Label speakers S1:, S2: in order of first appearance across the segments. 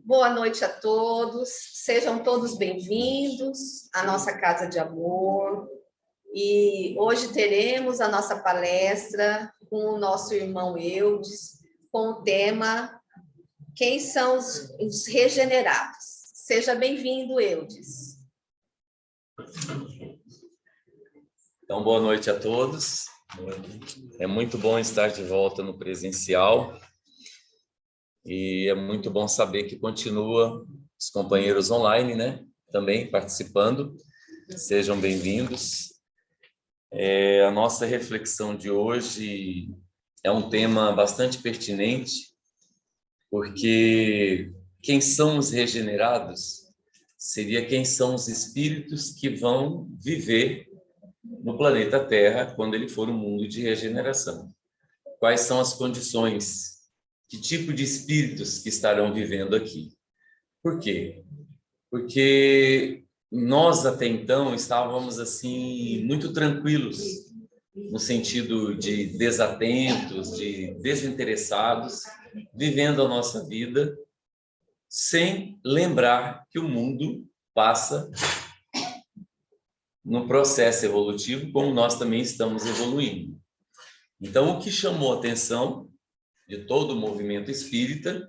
S1: Boa noite a todos, sejam todos bem-vindos à nossa Casa de Amor. E hoje teremos a nossa palestra com o nosso irmão Eudes, com o tema Quem são os regenerados? Seja bem-vindo, Eudes.
S2: Então, boa noite a todos. É muito bom estar de volta no presencial e é muito bom saber que continua os companheiros online, né? Também participando. Sejam bem-vindos. A nossa reflexão de hoje é um tema bastante pertinente, porque quem são os regenerados seria quem são os espíritos que vão viver no planeta Terra quando ele for um mundo de regeneração. Quais são as condições? Que tipo de espíritos que estarão vivendo aqui? Por quê? Porque nós até então estávamos assim muito tranquilos, no sentido de desatentos, de desinteressados, vivendo a nossa vida sem lembrar que o mundo passa no processo evolutivo, como nós também estamos evoluindo. Então, o que chamou a atenção de todo o movimento espírita,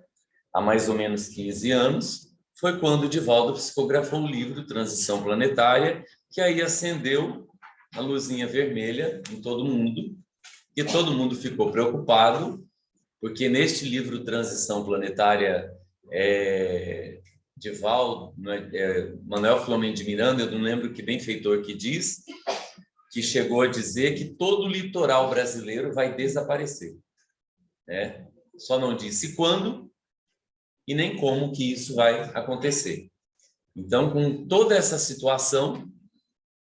S2: há mais ou menos 15 anos, foi quando o Divaldo psicografou o livro Transição Planetária, que aí acendeu a luzinha vermelha em todo mundo, e todo mundo ficou preocupado, porque neste livro Transição Planetária, Divaldo, Manuel Filomeno de Miranda, eu não lembro que benfeitor que diz, que chegou a dizer que todo o litoral brasileiro vai desaparecer, né? Só não disse quando e nem como que isso vai acontecer. Então, com toda essa situação,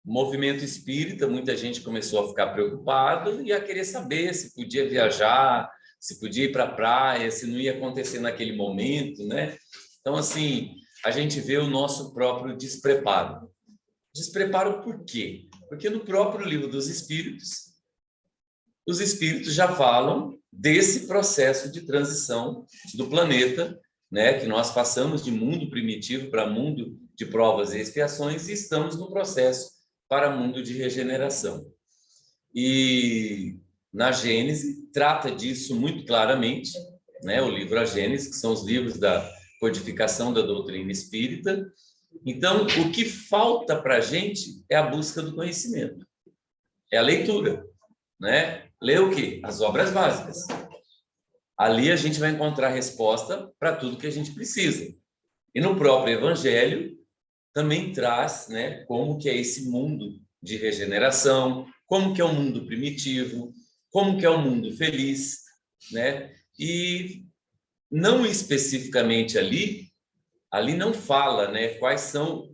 S2: o movimento espírita, muita gente começou a ficar preocupada e a querer saber se podia viajar, se podia ir para a praia, se não ia acontecer naquele momento, né? Então, assim, a gente vê o nosso próprio despreparo. Despreparo por quê? Porque no próprio livro dos Espíritos, os Espíritos já falam desse processo de transição do planeta, né? Que nós passamos de mundo primitivo para mundo de provas e expiações e estamos no processo para mundo de regeneração. E na Gênese trata disso muito claramente, né? O livro A Gênese, que são os livros da codificação da doutrina espírita. Então, o que falta para a gente é a busca do conhecimento, é a leitura, né? Ler o quê? As obras básicas. Ali a gente vai encontrar resposta para tudo que a gente precisa. E no próprio Evangelho também traz, né, como que é esse mundo de regeneração, como que é o mundo primitivo, como que é o mundo feliz, né? E não especificamente ali não fala, né, quais são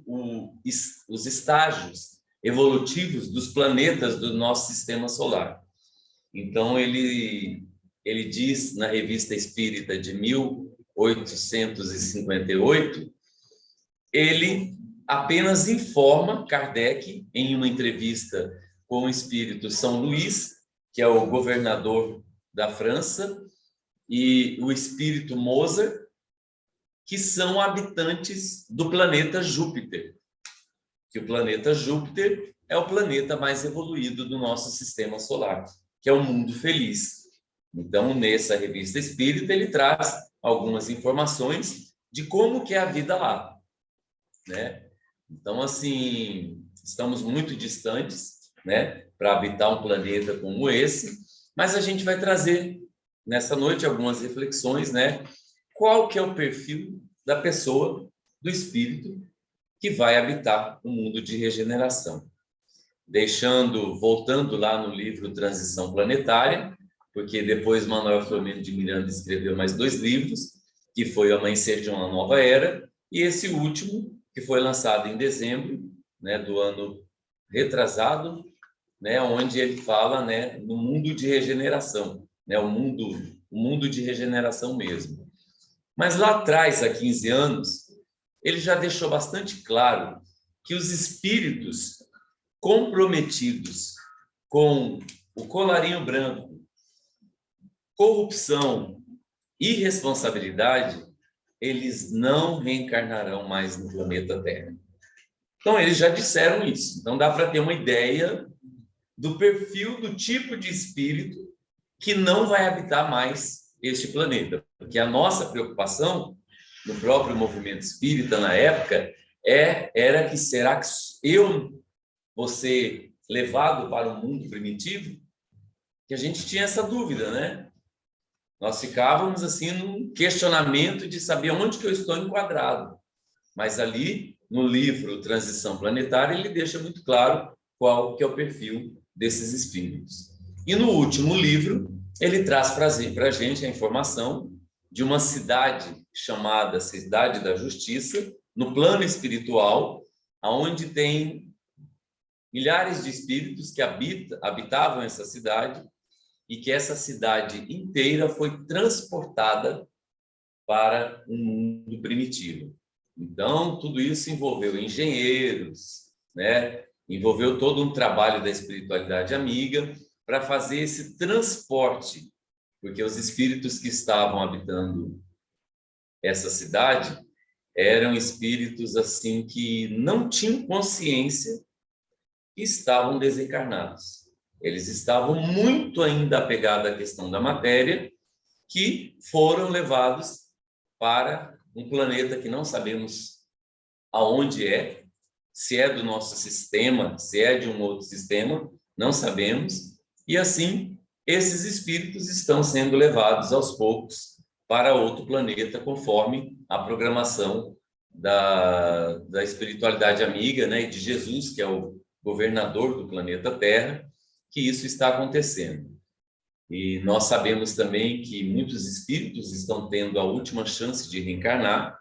S2: os estágios evolutivos dos planetas do nosso sistema solar. Então, ele diz na Revista Espírita de 1858, ele apenas informa Kardec, em uma entrevista com o espírito São Luís, que é o governador da França, e o espírito Mozart, que são habitantes do planeta Júpiter, que o planeta Júpiter é o planeta mais evoluído do nosso sistema solar, que é o mundo feliz. Então, nessa revista espírita, ele traz algumas informações de como que é a vida lá, né? Então, assim, estamos muito distantes, né, para habitar um planeta como esse, mas a gente vai trazer nessa noite algumas reflexões, né? Qual que é o perfil da pessoa, do espírito, que vai habitar o mundo de regeneração. Voltando lá no livro Transição Planetária, porque depois Manuel Filomeno de Miranda escreveu mais 2 livros, que foi O Amanhecer de uma Nova Era, e esse último, que foi lançado em dezembro, né, do ano retrasado, né, onde ele fala, né, no mundo de regeneração, né, o mundo de regeneração mesmo. Mas lá atrás, há 15 anos, ele já deixou bastante claro que os espíritos comprometidos com o colarinho branco corrupção, irresponsabilidade, eles não reencarnarão mais no planeta Terra. Então, eles já disseram isso. Então, dá para ter uma ideia do perfil, do tipo de espírito que não vai habitar mais este planeta. Porque a nossa preocupação, no próprio movimento espírita, na época, era que será que eu vou ser levado para o mundo primitivo? Que a gente tinha essa dúvida, né? Nós ficávamos assim num questionamento de saber onde que eu estou enquadrado. Mas ali, no livro Transição Planetária, ele deixa muito claro qual que é o perfil desses espíritos. E no último livro, ele traz para a gente a informação de uma cidade chamada Cidade da Justiça, no plano espiritual, onde tem milhares de espíritos que habitavam essa cidade e que essa cidade inteira foi transportada para um mundo primitivo. Então, tudo isso envolveu engenheiros, né? Envolveu todo um trabalho da espiritualidade amiga para fazer esse transporte, porque os espíritos que estavam habitando essa cidade eram espíritos assim que não tinham consciência que estavam desencarnados. Eles estavam muito ainda apegados à questão da matéria, que foram levados para um planeta que não sabemos aonde é, se é do nosso sistema, se é de um outro sistema, não sabemos. E assim, esses espíritos estão sendo levados aos poucos para outro planeta, conforme a programação da espiritualidade amiga, né, e de Jesus, que é o governador do planeta Terra, que isso está acontecendo. E nós sabemos também que muitos espíritos estão tendo a última chance de reencarnar.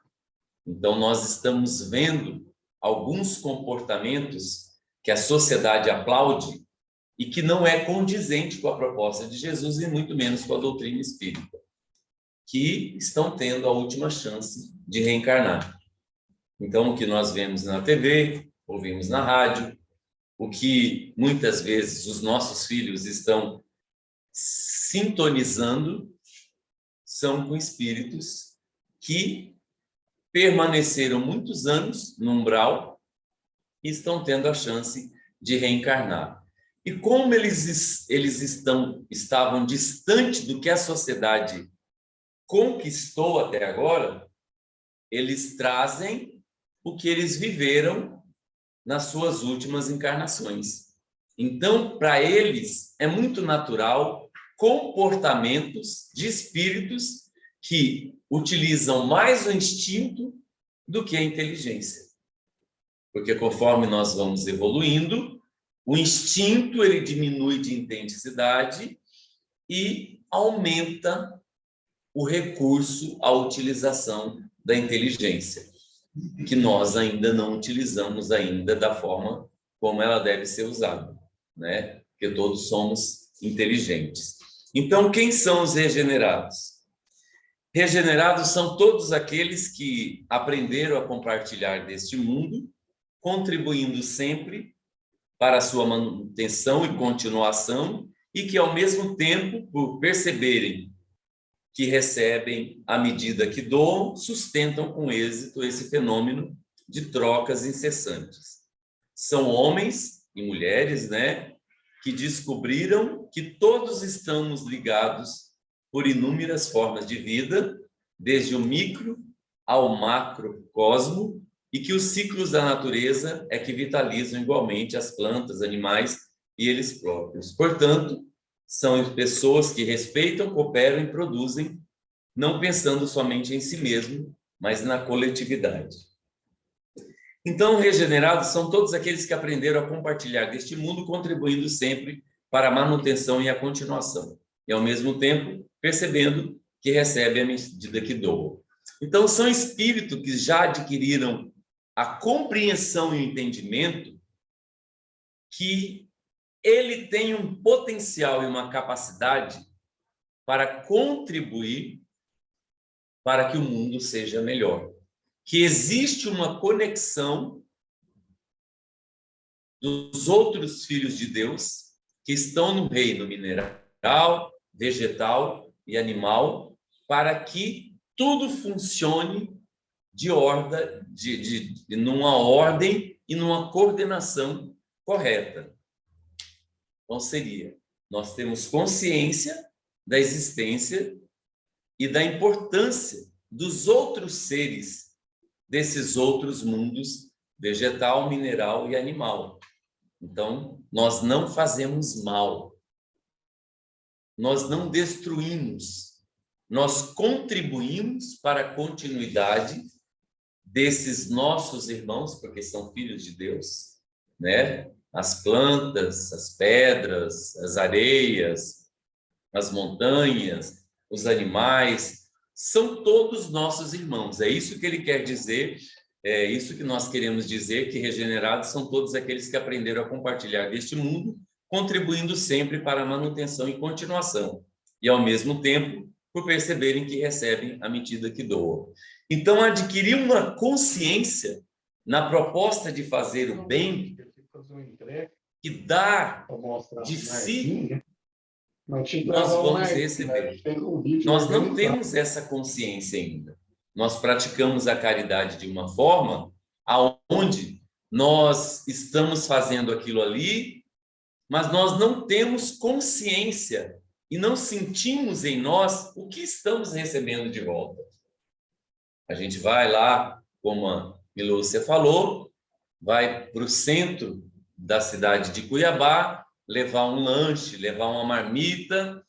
S2: Então, nós estamos vendo alguns comportamentos que a sociedade aplaude e que não é condizente com a proposta de Jesus e muito menos com a doutrina espírita, que estão tendo a última chance de reencarnar. Então, o que nós vemos na TV, ouvimos na rádio, o que muitas vezes os nossos filhos estão sintonizando são com espíritos que permaneceram muitos anos no umbral e estão tendo a chance de reencarnar. E como eles estavam distantes do que a sociedade conquistou até agora, eles trazem o que eles viveram nas suas últimas encarnações. Então, para eles, é muito natural comportamentos de espíritos que utilizam mais o instinto do que a inteligência. Porque conforme nós vamos evoluindo, o instinto ele diminui de intensidade e aumenta o recurso à utilização da inteligência, que nós ainda não utilizamos ainda da forma como ela deve ser usada, né? Porque todos somos inteligentes. Então, quem são os regenerados? Regenerados são todos aqueles que aprenderam a compartilhar deste mundo, contribuindo sempre para a sua manutenção e continuação, e que, ao mesmo tempo, por perceberem que recebem à medida que doam, sustentam com êxito esse fenômeno de trocas incessantes. São homens e mulheres, né, que descobriram que todos estamos ligados por inúmeras formas de vida, desde o micro ao macrocosmo, e que os ciclos da natureza é que vitalizam igualmente as plantas, animais e eles próprios. Portanto, são pessoas que respeitam, cooperam e produzem, não pensando somente em si mesmo, mas na coletividade. Então, regenerados são todos aqueles que aprenderam a compartilhar deste mundo, contribuindo sempre para a manutenção e a continuação, e ao mesmo tempo percebendo que recebe à medida que doam. Então, são espíritos que já adquiriram a compreensão e o entendimento que ele tem um potencial e uma capacidade para contribuir para que o mundo seja melhor. Que existe uma conexão dos outros filhos de Deus que estão no reino mineral, vegetal e animal, para que tudo funcione numa ordem e numa coordenação correta. Então, nós temos consciência da existência e da importância dos outros seres, desses outros mundos, vegetal, mineral e animal. Então, nós não fazemos mal, nós não destruímos, nós contribuímos para a continuidade desses nossos irmãos, porque são filhos de Deus, né? As plantas, as pedras, as areias, as montanhas, os animais, são todos nossos irmãos. É isso que ele quer dizer, é isso que nós queremos dizer, que regenerados são todos aqueles que aprenderam a compartilhar deste mundo, contribuindo sempre para a manutenção e continuação, e ao mesmo tempo, por perceberem que recebem à medida que doam. Então, adquirir uma consciência na proposta de fazer o bem, e dar de si, nós vamos receber. Nós não temos essa consciência ainda. Nós praticamos a caridade de uma forma aonde nós estamos fazendo aquilo ali, mas nós não temos consciência e não sentimos em nós o que estamos recebendo de volta. A gente vai lá, como a Milúcia falou, vai para o centro da cidade de Cuiabá, levar um lanche, levar uma marmita,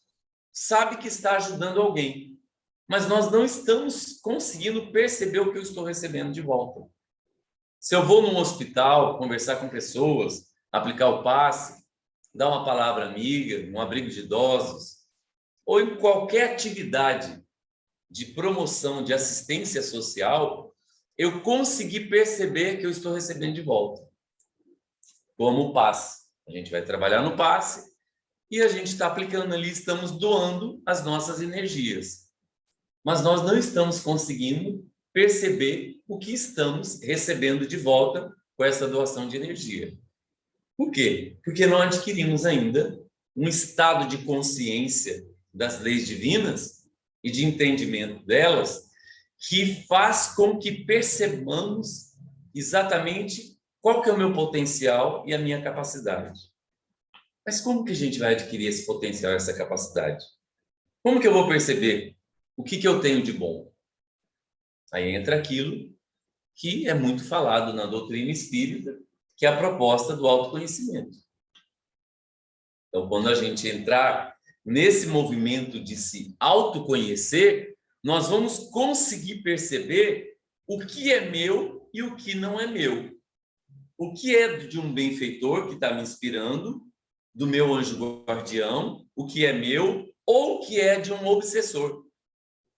S2: sabe que está ajudando alguém, mas nós não estamos conseguindo perceber o que eu estou recebendo de volta. Se eu vou num hospital, conversar com pessoas, aplicar o passe, dar uma palavra amiga, um abrigo de idosos, ou em qualquer atividade de promoção de assistência social, eu consegui perceber que eu estou recebendo de volta. Como o passe. A gente vai trabalhar no passe e a gente está aplicando ali, estamos doando as nossas energias. Mas nós não estamos conseguindo perceber o que estamos recebendo de volta com essa doação de energia. Por quê? Porque não adquirimos ainda um estado de consciência das leis divinas e de entendimento delas que faz com que percebamos exatamente qual que é o meu potencial e a minha capacidade. Mas como que a gente vai adquirir esse potencial, essa capacidade? Como que eu vou perceber o que eu tenho de bom? Aí entra aquilo que é muito falado na doutrina espírita, que é a proposta do autoconhecimento. Então, quando a gente entrar nesse movimento de se autoconhecer, nós vamos conseguir perceber o que é meu e o que não é meu. O que é de um benfeitor que está me inspirando, do meu anjo guardião, o que é meu, ou o que é de um obsessor,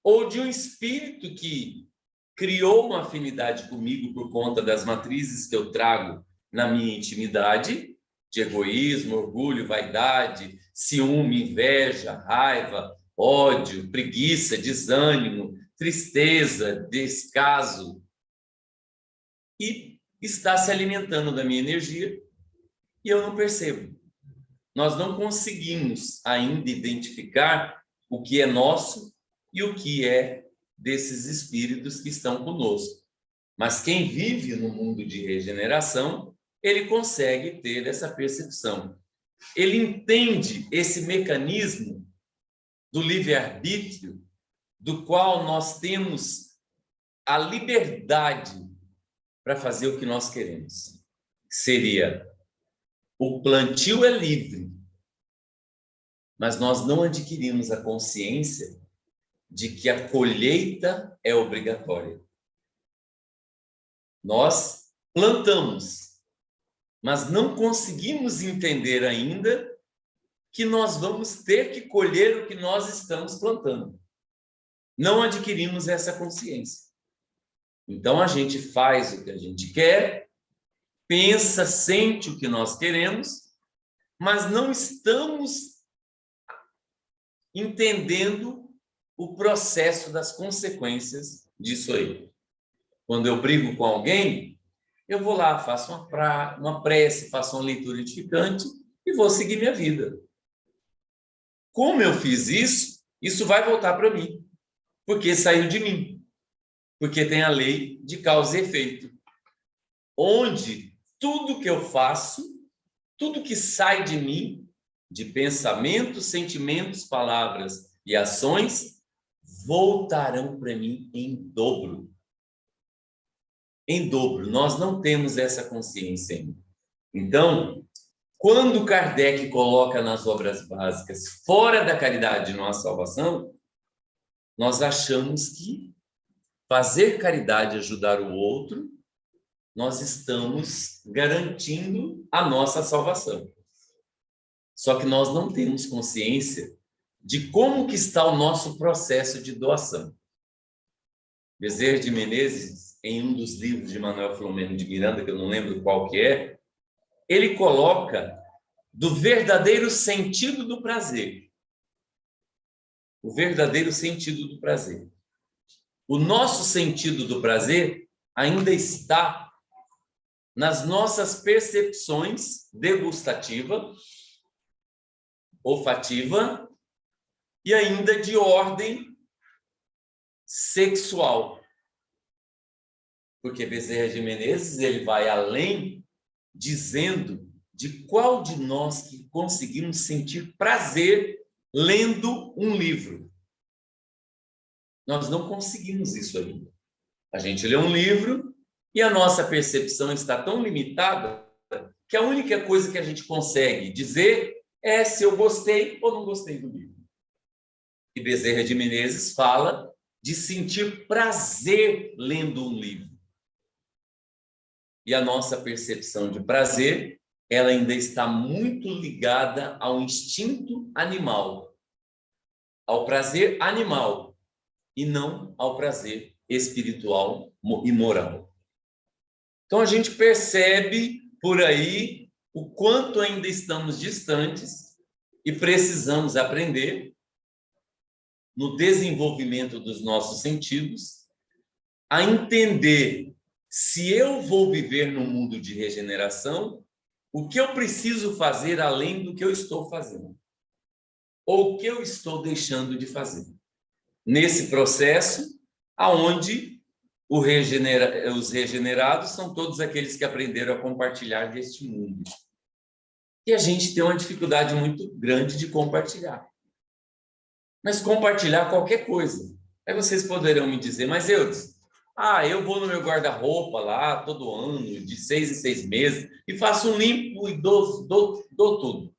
S2: ou de um espírito que criou uma afinidade comigo por conta das matrizes que eu trago na minha intimidade, de egoísmo, orgulho, vaidade, ciúme, inveja, raiva, ódio, preguiça, desânimo, tristeza, descaso, e está se alimentando da minha energia e eu não percebo. Nós não conseguimos ainda identificar o que é nosso e o que é desses espíritos que estão conosco. Mas quem vive no mundo de regeneração, ele consegue ter essa percepção. Ele entende esse mecanismo do livre-arbítrio, do qual nós temos a liberdade para fazer o que nós queremos. Seria, o plantio é livre, mas nós não adquirimos a consciência de que a colheita é obrigatória. Nós plantamos, mas não conseguimos entender ainda que nós vamos ter que colher o que nós estamos plantando. Não adquirimos essa consciência. Então, a gente faz o que a gente quer, pensa, sente o que nós queremos, mas não estamos entendendo o processo das consequências disso aí. Quando eu brigo com alguém, eu vou lá, faço uma prece, faço uma leitura edificante e vou seguir minha vida. Como eu fiz isso, isso vai voltar para mim, porque saiu de mim, porque tem a lei de causa e efeito, onde tudo que eu faço, tudo que sai de mim, de pensamentos, sentimentos, palavras e ações, voltarão para mim em dobro. Em dobro. Nós não temos essa consciência ainda. Então, quando Kardec coloca nas obras básicas, fora da caridade não há salvação, nós achamos que fazer caridade, ajudar o outro, nós estamos garantindo a nossa salvação. Só que nós não temos consciência de como que está o nosso processo de doação. Bezerra de Menezes, em um dos livros de Manuel Filomeno de Miranda, que eu não lembro qual que é, ele coloca do verdadeiro sentido do prazer. O verdadeiro sentido do prazer. O nosso sentido do prazer ainda está nas nossas percepções degustativa, olfativa e ainda de ordem sexual. Porque Bezerra de Menezes, ele vai além, dizendo de qual de nós que conseguimos sentir prazer lendo um livro. Nós não conseguimos isso ainda. A gente lê um livro e a nossa percepção está tão limitada que a única coisa que a gente consegue dizer é se eu gostei ou não gostei do livro. E Bezerra de Menezes fala de sentir prazer lendo um livro. E a nossa percepção de prazer, ela ainda está muito ligada ao instinto animal, ao prazer animal, e não ao prazer espiritual e moral. Então, a gente percebe por aí o quanto ainda estamos distantes e precisamos aprender no desenvolvimento dos nossos sentidos a entender se eu vou viver num mundo de regeneração, o que eu preciso fazer além do que eu estou fazendo, ou o que eu estou deixando de fazer. Nesse processo, aonde os regenerados são todos aqueles que aprenderam a compartilhar deste mundo. E a gente tem uma dificuldade muito grande de compartilhar. Mas compartilhar qualquer coisa. Aí vocês poderão me dizer, mas eu vou no meu guarda-roupa lá, todo ano, de 6 em 6 meses, e faço um limpo e dou tudo.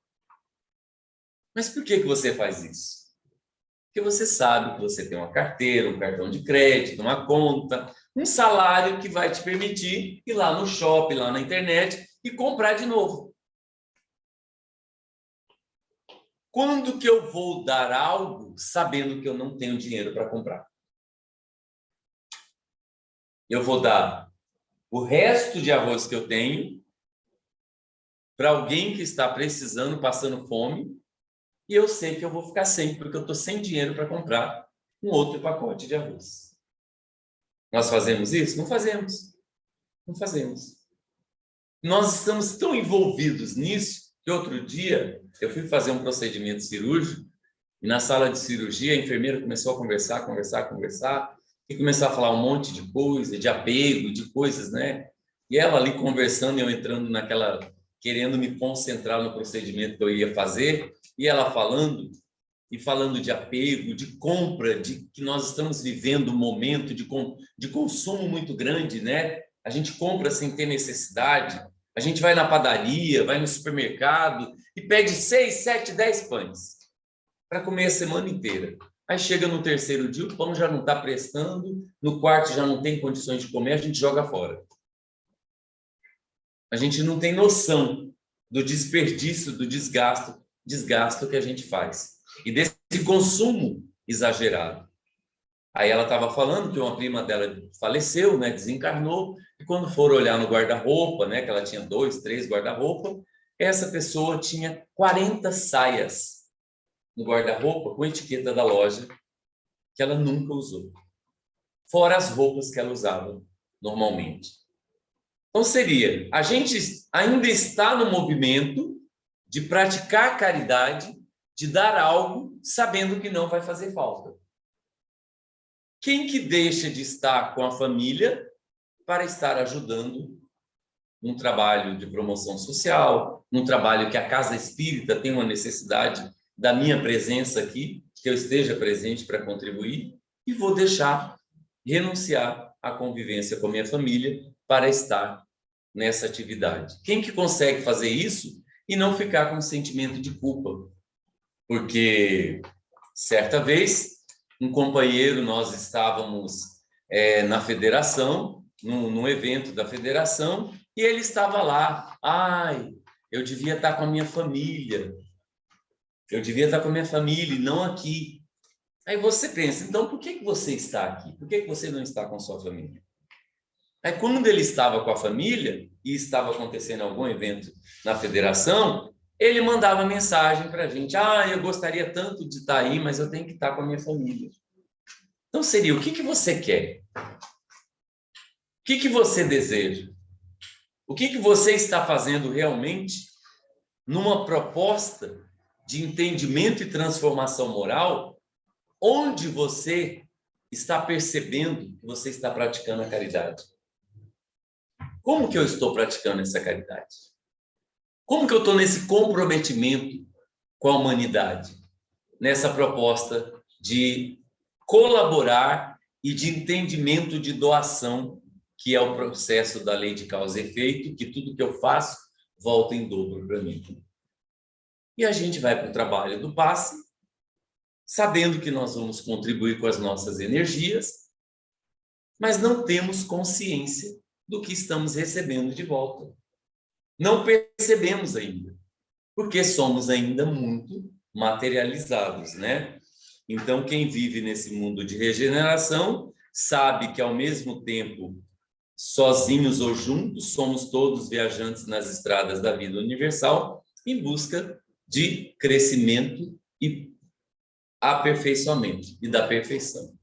S2: Mas por que você faz isso? Porque você sabe que você tem uma carteira, um cartão de crédito, uma conta, um salário que vai te permitir ir lá no shopping, lá na internet e comprar de novo. Quando que eu vou dar algo sabendo que eu não tenho dinheiro para comprar? Eu vou dar o resto de arroz que eu tenho para alguém que está precisando, passando fome, e eu sei que eu vou ficar sem, porque eu estou sem dinheiro para comprar um outro pacote de arroz. Nós fazemos isso? Não fazemos. Não fazemos. Nós estamos tão envolvidos nisso que outro dia eu fui fazer um procedimento cirúrgico e na sala de cirurgia a enfermeira começou a conversar e começou a falar um monte de coisa, de apego, de coisas, né? E ela ali conversando e eu entrando naquela, querendo me concentrar no procedimento que eu ia fazer, e ela falando de apego, de compra, de que nós estamos vivendo um momento de consumo muito grande, né? A gente compra sem ter necessidade, a gente vai na padaria, vai no supermercado e pede 6, 7, 10 pães para comer a semana inteira. Aí chega no terceiro dia, o pão já não está prestando, no quarto já não tem condições de comer, a gente joga fora. A gente não tem noção do desperdício, do desgasto que a gente faz. E desse consumo exagerado. Aí ela estava falando que uma prima dela faleceu, né, desencarnou, e quando foram olhar no guarda-roupa, né, que ela tinha 2, 3 guarda-roupa, essa pessoa tinha 40 saias no guarda-roupa com etiqueta da loja que ela nunca usou. Fora as roupas que ela usava normalmente. Então seria, a gente ainda está no movimento de praticar caridade de dar algo sabendo que não vai fazer falta? Quem que deixa de estar com a família para estar ajudando um trabalho de promoção social, um trabalho que a Casa Espírita tem uma necessidade da minha presença aqui, que eu esteja presente para contribuir, e vou deixar, renunciar à convivência com a minha família para estar nessa atividade? Quem que consegue fazer isso e não ficar com um sentimento de culpa? Porque certa vez, um companheiro, nós estávamos na federação, num evento da federação, e ele estava lá. Ai, eu devia estar com a minha família. Eu devia estar com a minha família e não aqui. Aí você pensa, então por que você está aqui? Por que você não está com a sua família? Aí quando ele estava com a família e estava acontecendo algum evento na federação, ele mandava mensagem para a gente: ah, eu gostaria tanto de estar aí, mas eu tenho que estar com a minha família. Então seria, o que você quer? O que você deseja? O que você está fazendo realmente numa proposta de entendimento e transformação moral, onde você está percebendo que você está praticando a caridade? Como que eu estou praticando essa caridade? Como que eu estou nesse comprometimento com a humanidade? Nessa proposta de colaborar e de entendimento de doação, que é o processo da lei de causa e efeito, que tudo que eu faço volta em dobro para mim. E a gente vai para o trabalho do passe, sabendo que nós vamos contribuir com as nossas energias, mas não temos consciência do que estamos recebendo de volta. Não percebemos ainda, porque somos ainda muito materializados, né? Então, quem vive nesse mundo de regeneração sabe que, ao mesmo tempo, sozinhos ou juntos, somos todos viajantes nas estradas da vida universal em busca de crescimento e aperfeiçoamento e da perfeição.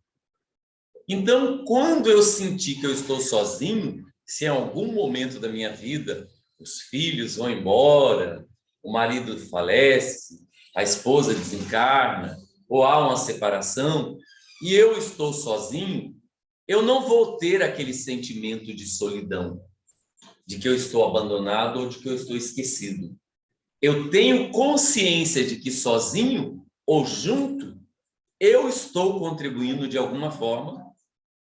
S2: Então, quando eu sentir que eu estou sozinho, se em algum momento da minha vida os filhos vão embora, o marido falece, a esposa desencarna, ou há uma separação, e eu estou sozinho, eu não vou ter aquele sentimento de solidão, de que eu estou abandonado ou de que eu estou esquecido. Eu tenho consciência de que sozinho ou junto, eu estou contribuindo de alguma forma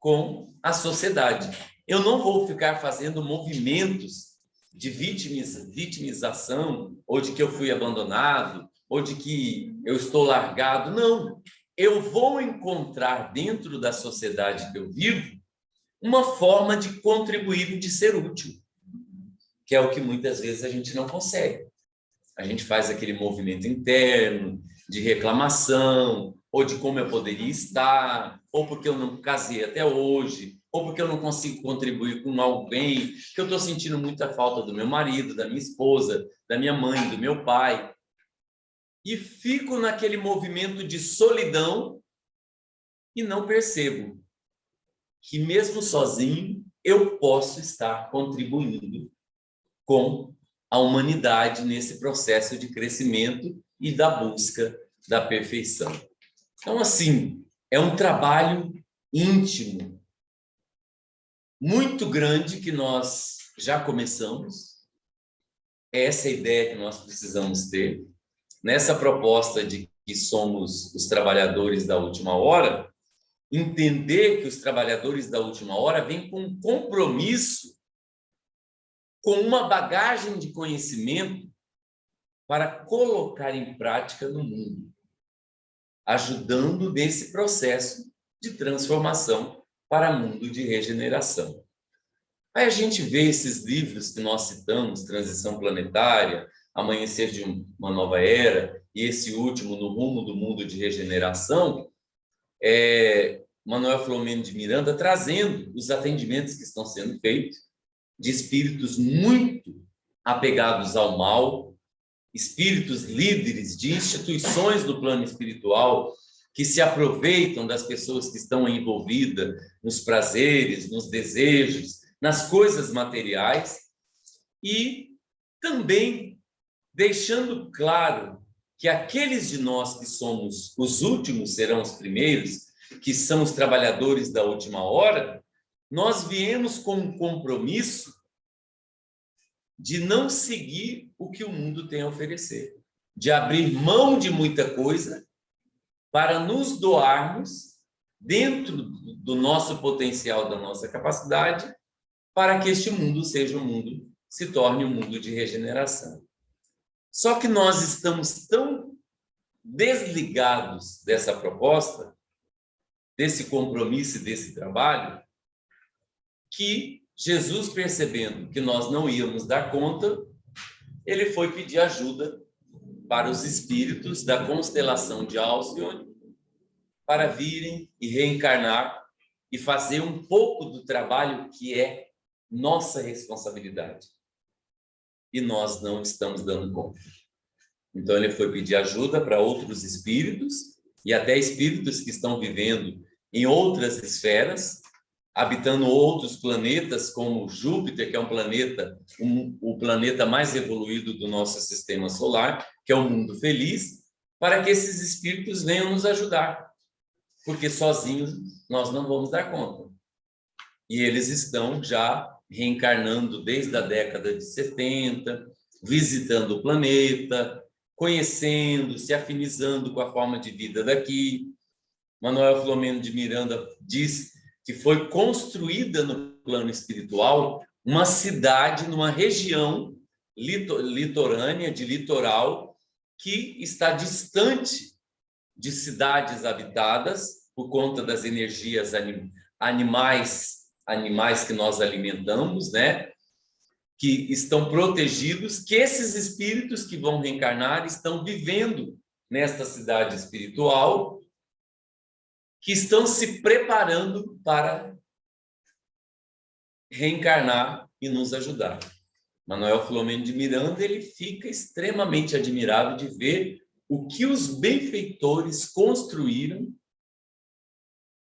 S2: com a sociedade. Eu não vou ficar fazendo movimentos de vitimização, ou de que eu fui abandonado, ou de que eu estou largado. Não. Eu vou encontrar dentro da sociedade que eu vivo uma forma de contribuir e de ser útil, que é o que muitas vezes a gente não consegue. A gente faz aquele movimento interno de reclamação, ou de como eu poderia estar, ou porque eu não casei até hoje, ou porque eu não consigo contribuir com alguém, que eu estou sentindo muita falta do meu marido, da minha esposa, da minha mãe, do meu pai. E fico naquele movimento de solidão e não percebo que, mesmo sozinho, eu posso estar contribuindo com a humanidade nesse processo de crescimento e da busca da perfeição. Então, assim, é um trabalho íntimo, muito grande, que nós já começamos. Essa é a ideia que nós precisamos ter. Nessa proposta de que somos os trabalhadores da última hora, entender que os trabalhadores da última hora vêm com um compromisso, com uma bagagem de conhecimento para colocar em prática no mundo, ajudando nesse processo de transformação para mundo de regeneração. Aí a gente vê esses livros que nós citamos, Transição Planetária, Amanhecer de uma Nova Era, e esse último, No Rumo do Mundo de Regeneração, Manuel Filomeno de Miranda trazendo os atendimentos que estão sendo feitos de espíritos muito apegados ao mal, espíritos líderes de instituições do plano espiritual que se aproveitam das pessoas que estão envolvidas nos prazeres, nos desejos, nas coisas materiais, e também deixando claro que aqueles de nós que somos os últimos serão os primeiros, que são os trabalhadores da última hora, nós viemos com um compromisso de não seguir o que o mundo tem a oferecer, de abrir mão de muita coisa para nos doarmos dentro do nosso potencial, da nossa capacidade, para que este mundo seja um mundo, se torne um mundo de regeneração. Só que nós estamos tão desligados dessa proposta, desse compromisso e desse trabalho, que Jesus, percebendo que nós não íamos dar conta, ele foi pedir ajuda para os espíritos da constelação de Alcione para virem e reencarnar e fazer um pouco do trabalho que é nossa responsabilidade. E nós não estamos dando conta. Então, ele foi pedir ajuda para outros espíritos e até espíritos que estão vivendo em outras esferas, habitando outros planetas, como Júpiter, que é um planeta, o planeta mais evoluído do nosso sistema solar, que é o mundo feliz, para que esses espíritos venham nos ajudar, porque sozinhos nós não vamos dar conta. E eles estão já reencarnando desde a década de 70, visitando o planeta, conhecendo, se afinizando com a forma de vida daqui. Manuel Filomeno de Miranda diz que foi construída no plano espiritual uma cidade numa região litorânea, de litoral, que está distante de cidades habitadas por conta das energias animais que nós alimentamos, né? Que estão protegidos, que esses espíritos que vão reencarnar estão vivendo nesta cidade espiritual, que estão se preparando para reencarnar e nos ajudar. Manuel Filomeno de Miranda, ele fica extremamente admirado de ver o que os benfeitores construíram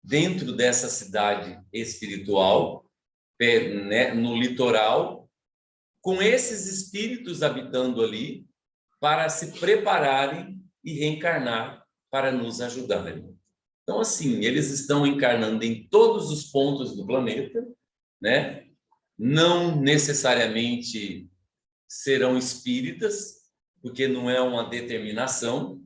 S2: dentro dessa cidade espiritual, no litoral, com esses espíritos habitando ali, para se prepararem e reencarnar para nos ajudarem. Então, assim, eles estão encarnando em todos os pontos do planeta, né? Não necessariamente serão espíritas, porque não é uma determinação.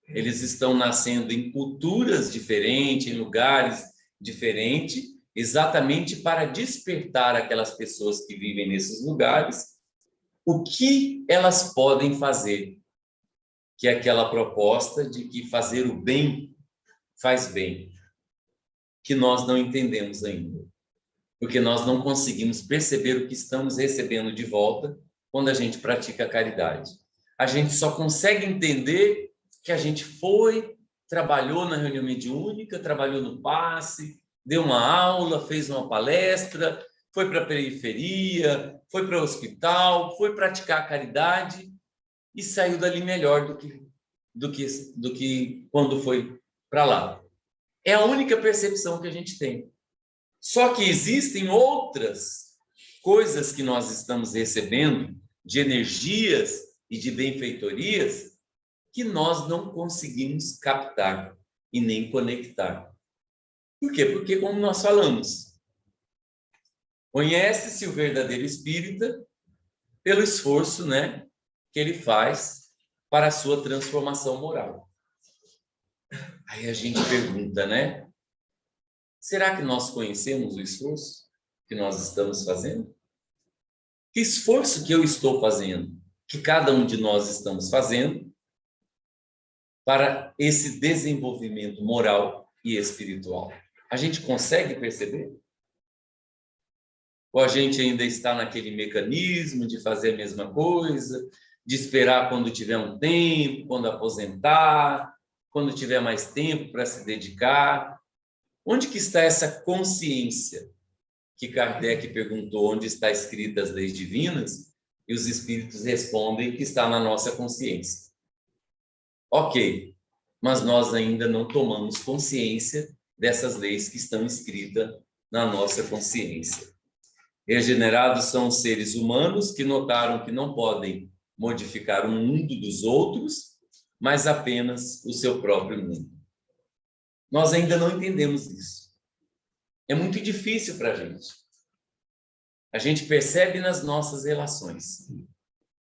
S2: Eles estão nascendo em culturas diferentes, em lugares diferentes, exatamente para despertar aquelas pessoas que vivem nesses lugares o que elas podem fazer, que é aquela proposta de que fazer o bem faz bem, que nós não entendemos ainda, porque nós não conseguimos perceber o que estamos recebendo de volta quando a gente pratica a caridade. A gente só consegue entender que a gente foi, trabalhou na reunião mediúnica, trabalhou no passe, deu uma aula, fez uma palestra, foi para a periferia, foi para o hospital, foi praticar a caridade e saiu dali melhor do que quando foi para lá. É a única percepção que a gente tem. Só que existem outras coisas que nós estamos recebendo de energias e de benfeitorias que nós não conseguimos captar e nem conectar. Por quê? Porque, como nós falamos, conhece-se o verdadeiro espírita pelo esforço, né, que ele faz para a sua transformação moral. Aí a gente pergunta, né? Será que nós conhecemos o esforço que nós estamos fazendo? Que esforço que eu estou fazendo? Que cada um de nós estamos fazendo para esse desenvolvimento moral e espiritual? A gente consegue perceber? Ou a gente ainda está naquele mecanismo de fazer a mesma coisa, de esperar quando tiver um tempo, quando aposentar, quando tiver mais tempo para se dedicar? Onde que está essa consciência que Kardec perguntou onde está escrita as leis divinas? E os espíritos respondem que está na nossa consciência. Ok, mas nós ainda não tomamos consciência dessas leis que estão escritas na nossa consciência. Regenerados são os seres humanos que notaram que não podem modificar o mundo dos outros, mas apenas o seu próprio mundo. Nós ainda não entendemos isso. É muito difícil para a gente. A gente percebe nas nossas relações,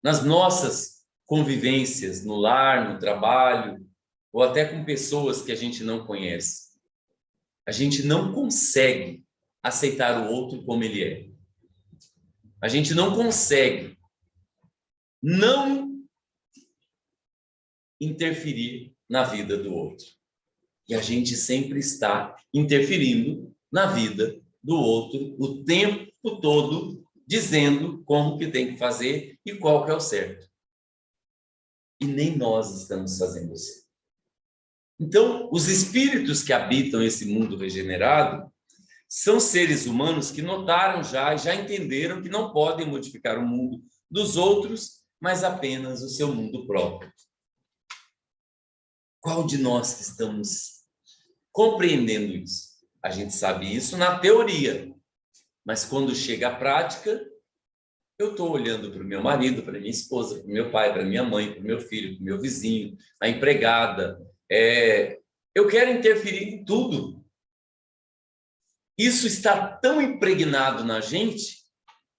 S2: nas nossas convivências, no lar, no trabalho, ou até com pessoas que a gente não conhece. A gente não consegue aceitar o outro como ele é. A gente não consegue não interferir na vida do outro. E a gente sempre está interferindo na vida do outro o tempo todo, dizendo como que tem que fazer e qual que é o certo. E nem nós estamos fazendo isso. Então, os espíritos que habitam esse mundo regenerado são seres humanos que notaram já entenderam que não podem modificar o mundo dos outros, mas apenas o seu mundo próprio. Qual de nós que estamos compreendendo isso? A gente sabe isso na teoria, mas quando chega à prática, eu estou olhando para o meu marido, para minha esposa, para o meu pai, para minha mãe, para o meu filho, para o meu vizinho, a empregada. Eu quero interferir em tudo. Isso está tão impregnado na gente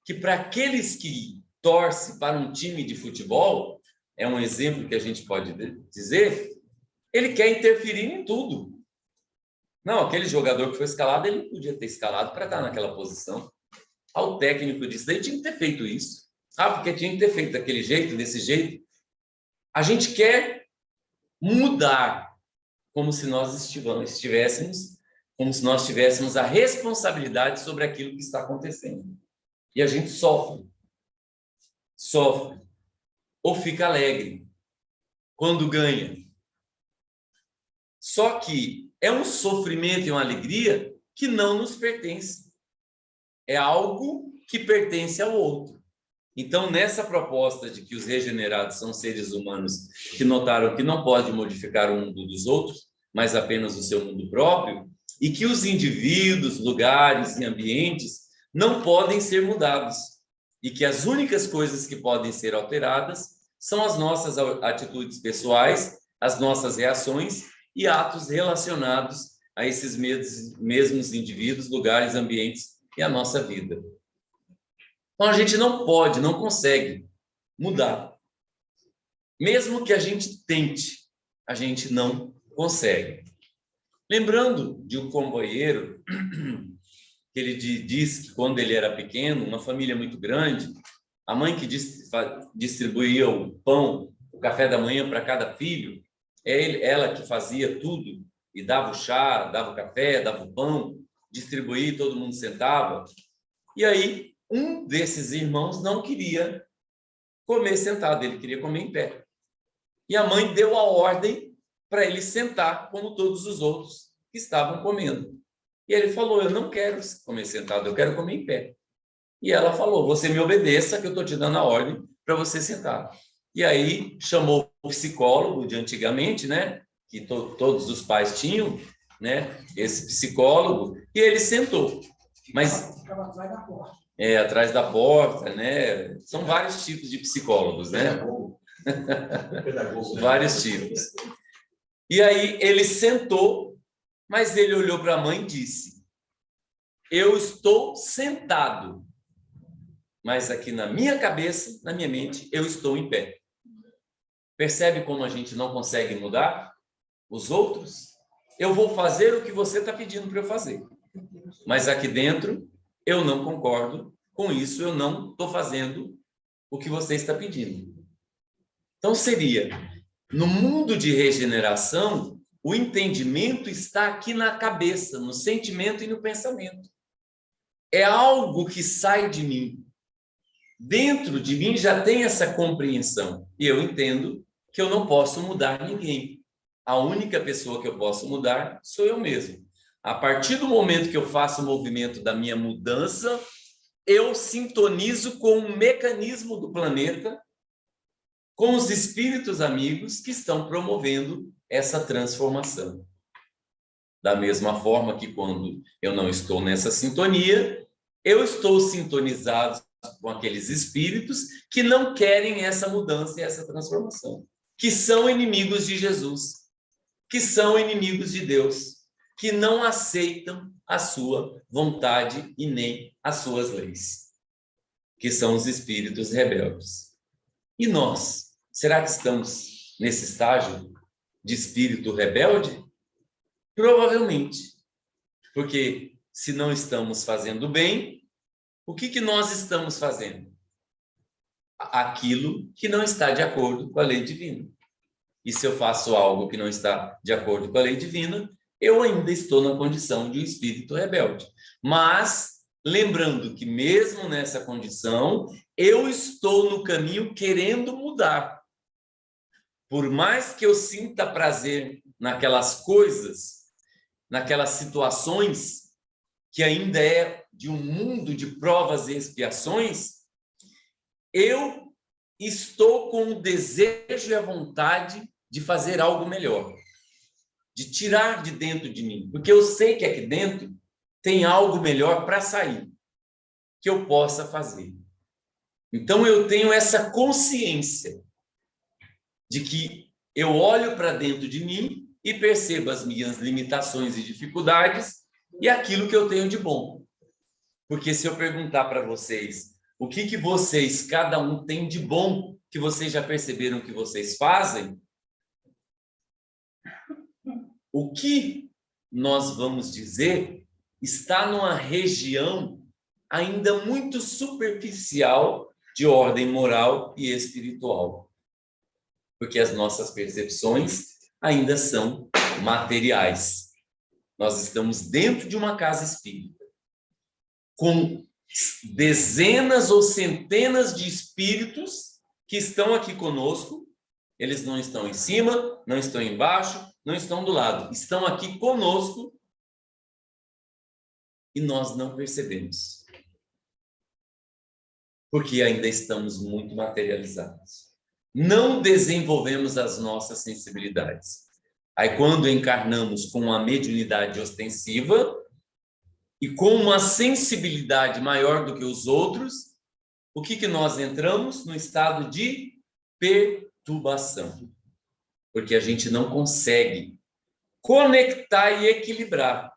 S2: que para aqueles que torcem para um time de futebol, é um exemplo que a gente pode dizer, ele quer interferir em tudo. Não, aquele jogador que foi escalado, ele não podia ter escalado para estar naquela posição. O técnico disse, ele tinha que ter feito isso. Porque tinha que ter feito daquele jeito, desse jeito. A gente quer mudar como se nós estivéssemos, como se nós tivéssemos a responsabilidade sobre aquilo que está acontecendo. E a gente sofre, ou fica alegre quando ganha. Só que é um sofrimento e uma alegria que não nos pertence. É algo que pertence ao outro. Então, nessa proposta de que os regenerados são seres humanos que notaram que não pode modificar o mundo dos outros, mas apenas o seu mundo próprio, e que os indivíduos, lugares e ambientes não podem ser mudados, e que as únicas coisas que podem ser alteradas são as nossas atitudes pessoais, as nossas reações e atos relacionados a esses mesmos indivíduos, lugares, ambientes e a nossa vida. Então, a gente não pode, não consegue mudar. Mesmo que a gente tente, a gente não consegue. Lembrando de um companheiro, que ele diz que quando ele era pequeno, uma família muito grande, a mãe que distribuía o pão, o café da manhã para cada filho, ela que fazia tudo, e dava o chá, dava o café, dava o pão, distribuía, todo mundo sentava. E aí, um desses irmãos não queria comer sentado, ele queria comer em pé. E a mãe deu a ordem para ele sentar como todos os outros que estavam comendo. E ele falou, eu não quero comer sentado, eu quero comer em pé. E ela falou, você me obedeça que eu estou te dando a ordem para você sentar. E aí chamou o psicólogo de antigamente, né? Que todos os pais tinham, né? Esse psicólogo, e ele sentou. Mas
S3: ficava atrás da porta.
S2: Atrás da porta, né? São vários tipos de psicólogos, né? Vários tipos. E aí ele sentou, mas ele olhou para a mãe e disse, eu estou sentado, mas aqui na minha cabeça, na minha mente, eu estou em pé. Percebe como a gente não consegue mudar os outros? Eu vou fazer o que você está pedindo para eu fazer. Mas aqui dentro, eu não concordo com isso, eu não estou fazendo o que você está pedindo. Então, seria, no mundo de regeneração, o entendimento está aqui na cabeça, no sentimento e no pensamento. É algo que sai de mim. Dentro de mim já tem essa compreensão. E eu entendo que eu não posso mudar ninguém. A única pessoa que eu posso mudar sou eu mesmo. A partir do momento que eu faço o movimento da minha mudança, eu sintonizo com o mecanismo do planeta, com os espíritos amigos que estão promovendo essa transformação. Da mesma forma que quando eu não estou nessa sintonia, eu estou sintonizado com aqueles espíritos que não querem essa mudança e essa transformação. que são inimigos de Jesus, que são inimigos de Deus, que não aceitam a sua vontade e nem as suas leis, que são os espíritos rebeldes. E nós, será que estamos nesse estágio de espírito rebelde? Provavelmente, porque se não estamos fazendo bem, o que nós estamos fazendo? Aquilo que não está de acordo com a lei divina. E se eu faço algo que não está de acordo com a lei divina, eu ainda estou na condição de um espírito rebelde. Mas, lembrando que mesmo nessa condição, eu estou no caminho querendo mudar. Por mais que eu sinta prazer naquelas coisas, naquelas situações, que ainda é de um mundo de provas e expiações, eu estou com o desejo e a vontade de fazer algo melhor, de tirar de dentro de mim, porque eu sei que aqui dentro tem algo melhor para sair, que eu possa fazer. Então eu tenho essa consciência de que eu olho para dentro de mim e percebo as minhas limitações e dificuldades e aquilo que eu tenho de bom. Porque se eu perguntar para vocês o que vocês, cada um, tem de bom que vocês já perceberam que vocês fazem, o que nós vamos dizer está numa região ainda muito superficial de ordem moral e espiritual. Porque as nossas percepções ainda são materiais. Nós estamos dentro de uma casa espírita, com dezenas ou centenas de espíritos que estão aqui conosco. Eles não estão em cima, não estão embaixo, não estão do lado. Estão aqui conosco e nós não percebemos. Porque ainda estamos muito materializados. Não desenvolvemos as nossas sensibilidades. Aí, quando encarnamos com uma mediunidade ostensiva e com uma sensibilidade maior do que os outros, o que nós entramos? No estado de perturbação. Porque a gente não consegue conectar e equilibrar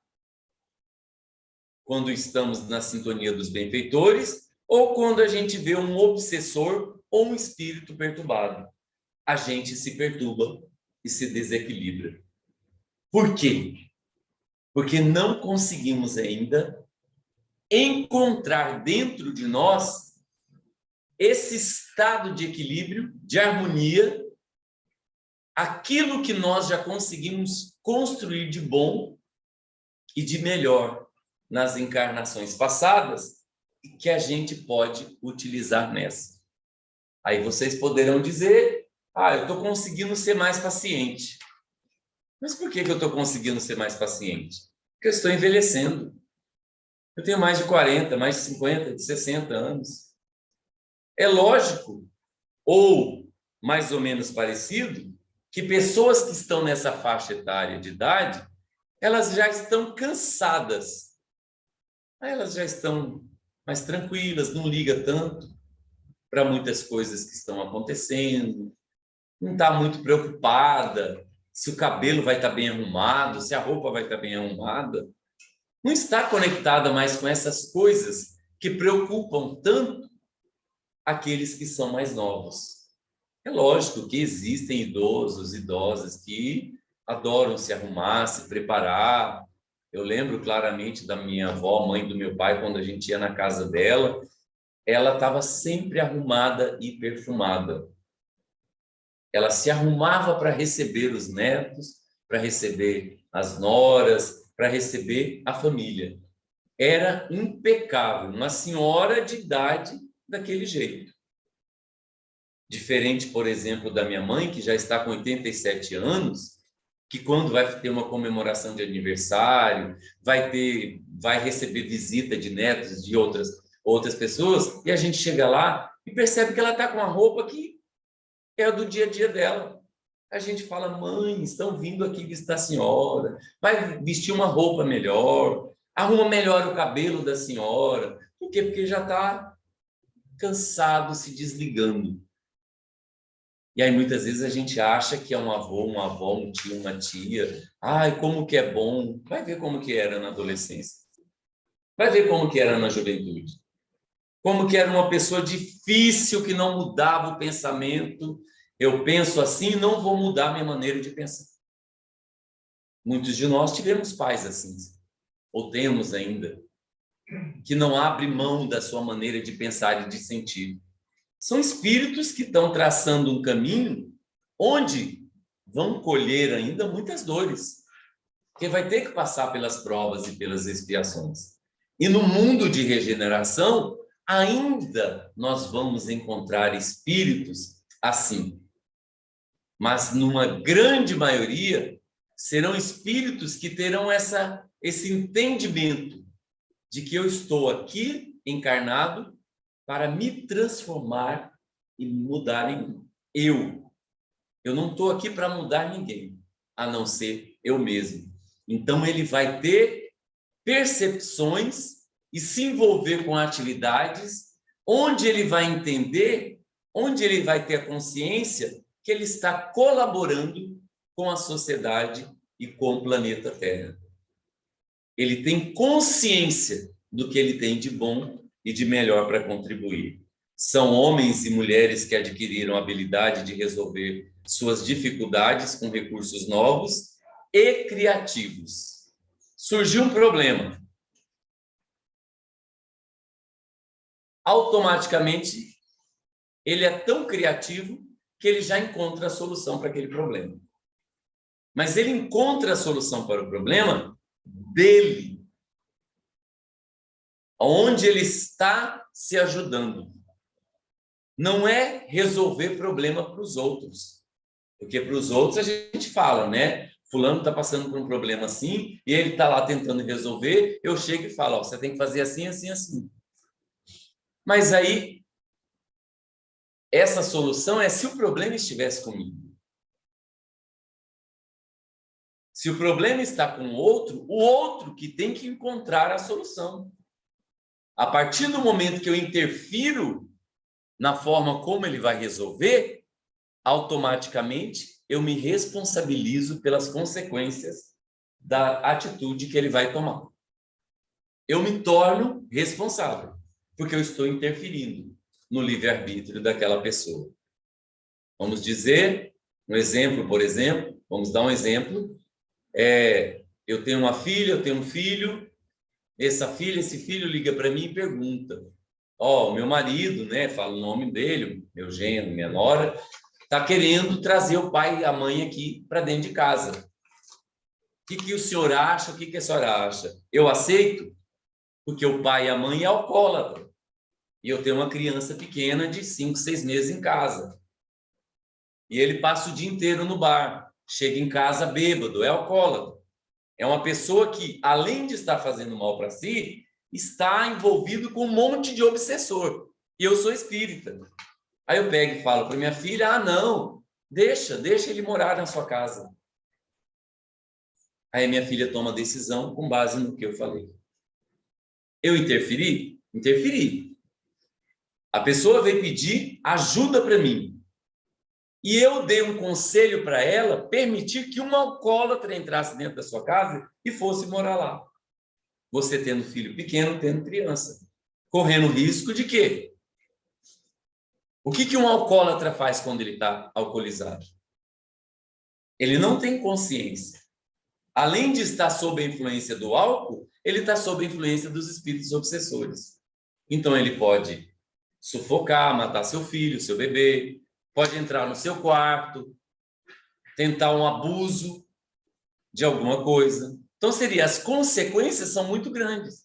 S2: quando estamos na sintonia dos benfeitores ou quando a gente vê um obsessor ou um espírito perturbado. A gente se perturba e se desequilibra. Por quê? Porque não conseguimos ainda encontrar dentro de nós esse estado de equilíbrio, de harmonia, aquilo que nós já conseguimos construir de bom e de melhor nas encarnações passadas e que a gente pode utilizar nessa. Aí vocês poderão dizer, eu estou conseguindo ser mais paciente. Mas por que eu estou conseguindo ser mais paciente? Porque eu estou envelhecendo. Eu tenho mais de 40, mais de 50, de 60 anos. É lógico, ou mais ou menos parecido, que pessoas que estão nessa faixa etária de idade, elas já estão cansadas. Elas já estão mais tranquilas, não ligam tanto para muitas coisas que estão acontecendo, não está muito preocupada se o cabelo vai estar bem arrumado, se a roupa vai estar bem arrumada. Não está conectada mais com essas coisas que preocupam tanto aqueles que são mais novos. É lógico que existem idosos, idosas que adoram se arrumar, se preparar. Eu lembro claramente da minha avó, mãe do meu pai, quando a gente ia na casa dela, ela estava sempre arrumada e perfumada. Ela se arrumava para receber os netos, para receber as noras, para receber a família. Era impecável, uma senhora de idade daquele jeito. Diferente, por exemplo, da minha mãe, que já está com 87 anos, que quando vai ter uma comemoração de aniversário, vai receber visita de netos de outras pessoas, e a gente chega lá e percebe que ela está com uma roupa que é do dia a dia dela. A gente fala, mãe, estão vindo aqui visitar a senhora, vai vestir uma roupa melhor, arruma melhor o cabelo da senhora. Por quê? Porque já está cansado, se desligando. E aí, muitas vezes, a gente acha que é um avô, uma avó, um tio, uma tia. Ai, como que é bom. Vai ver como que era na adolescência. Vai ver como que era na juventude. Como que era uma pessoa difícil, que não mudava o pensamento. Eu penso assim, não vou mudar a minha maneira de pensar. Muitos de nós tivemos pais assim, ou temos ainda, que não abre mão da sua maneira de pensar e de sentir. São espíritos que estão traçando um caminho onde vão colher ainda muitas dores, porque vai ter que passar pelas provas e pelas expiações. E no mundo de regeneração, ainda nós vamos encontrar espíritos assim. Mas numa grande maioria, serão espíritos que terão esse entendimento de que eu estou aqui encarnado para me transformar e mudar em eu. Eu não estou aqui para mudar ninguém, a não ser eu mesmo. Então, ele vai ter percepções e se envolver com atividades onde ele vai entender, onde ele vai ter a consciência que ele está colaborando com a sociedade e com o planeta Terra. Ele tem consciência do que ele tem de bom e de melhor para contribuir. São homens e mulheres que adquiriram a habilidade de resolver suas dificuldades com recursos novos e criativos. Surgiu um problema. Automaticamente, ele é tão criativo que ele já encontra a solução para aquele problema. Mas ele encontra a solução para o problema dele, onde ele está se ajudando. Não é resolver problema para os outros. Porque para os outros a gente fala, né? Fulano está passando por um problema assim, e ele está lá tentando resolver, eu chego e falo, ó, você tem que fazer assim, assim, assim. Mas aí, essa solução é se o problema estivesse comigo. Se o problema está com o outro que tem que encontrar a solução. A partir do momento que eu interfiro na forma como ele vai resolver, automaticamente eu me responsabilizo pelas consequências da atitude que ele vai tomar. Eu me torno responsável, porque eu estou interferindo no livre-arbítrio daquela pessoa. Vamos dizer, um exemplo, por exemplo, vamos dar um exemplo. Eu tenho uma filha, eu tenho um filho, esse filho liga para mim e pergunta, o meu marido, né, fala o nome dele, meu genro, minha nora, está querendo trazer o pai e a mãe aqui para dentro de casa. O que o senhor acha? O que a senhora acha? Eu aceito? Porque o pai e a mãe é alcoólatra. E eu tenho uma criança pequena de 5, 6 meses em casa. E ele passa o dia inteiro no bar. Chega em casa bêbado, é alcoólatra. É uma pessoa que, além de estar fazendo mal para si, está envolvido com um monte de obsessor. E eu sou espírita. Aí eu pego e falo para minha filha, não, deixa ele morar na sua casa. Aí minha filha toma a decisão com base no que eu falei. Eu interferi? Interferi. A pessoa veio pedir ajuda para mim. E eu dei um conselho para ela permitir que uma alcoólatra entrasse dentro da sua casa e fosse morar lá. Você tendo filho pequeno, tendo criança. Correndo risco de quê? O que um alcoólatra faz quando ele está alcoolizado? Ele não tem consciência. Além de estar sob a influência do álcool, ele está sob a influência dos espíritos obsessores. Então, ele pode sufocar, matar seu filho, seu bebê, pode entrar no seu quarto, tentar um abuso de alguma coisa. Então, as consequências são muito grandes.